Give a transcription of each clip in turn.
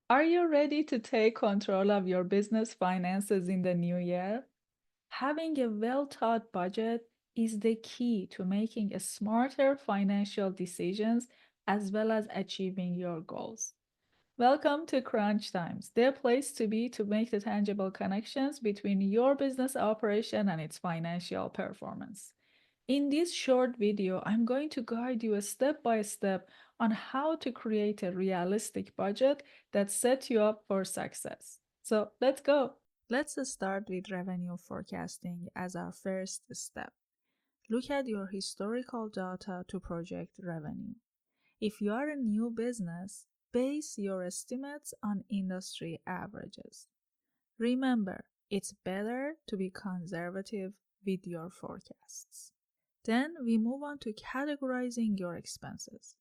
Are you ready to take control of your business finances in the new year? Having a well thought budget is the key to making a smarter financial decisions as well as achieving your goals. Welcome to Crunch Times, the place to be to make the tangible connections between your business operation and its financial performance. In this short video, I'm going to guide you step by step on how to create a realistic budget that sets you up for success. So let's go. Let's start with revenue forecasting as our first step. Look at your historical data to project revenue. If you are a new business, base your estimates on industry averages. Remember, it's better to be conservative with your forecasts. Then we move on to categorizing your expenses.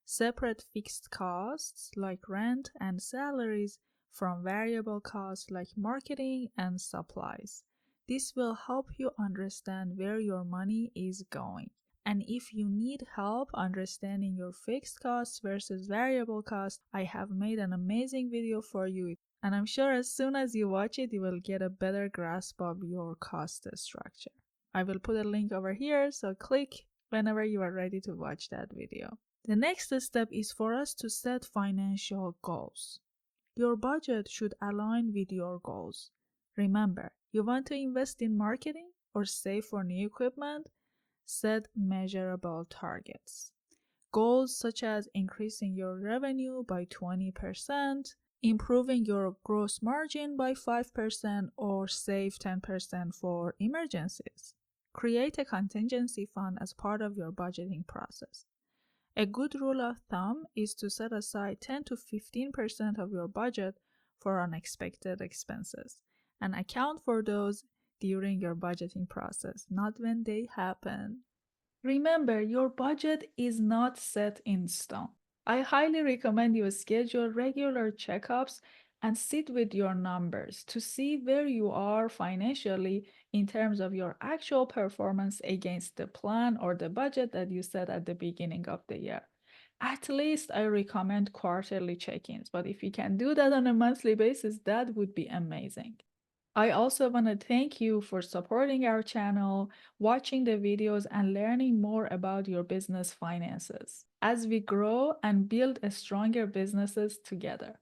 Separate fixed costs like rent and salaries from variable costs like marketing and supplies. This will help you understand where your money is going. And if you need help understanding your fixed costs versus variable costs, I have made an amazing video for you. And I'm sure as soon as you watch it, you will get a better grasp of your cost structure. I will put a link over here, so click whenever you are ready to watch that video. The next step is for us to set financial goals. Your budget should align with your goals. Remember, you want to invest in marketing or save for new equipment? Set measurable targets. Goals such as increasing your revenue by 20%, improving your gross margin by 5%, or save 10% for emergencies. Create a contingency fund as part of your budgeting process. A good rule of thumb is to set aside 10 to 15% of your budget for unexpected expenses and account for those during your budgeting process, not when they happen. Remember, your budget is not set in stone. I highly recommend you schedule regular checkups and sit with your numbers to see where you are financially in terms of your actual performance against the plan or the budget that you set at the beginning of the year. At least I recommend quarterly check ins, but if you can do that on a monthly basis, that would be amazing. I also want to thank you for supporting our channel, watching the videos, and learning more about your business finances as we grow and build a stronger businesses together.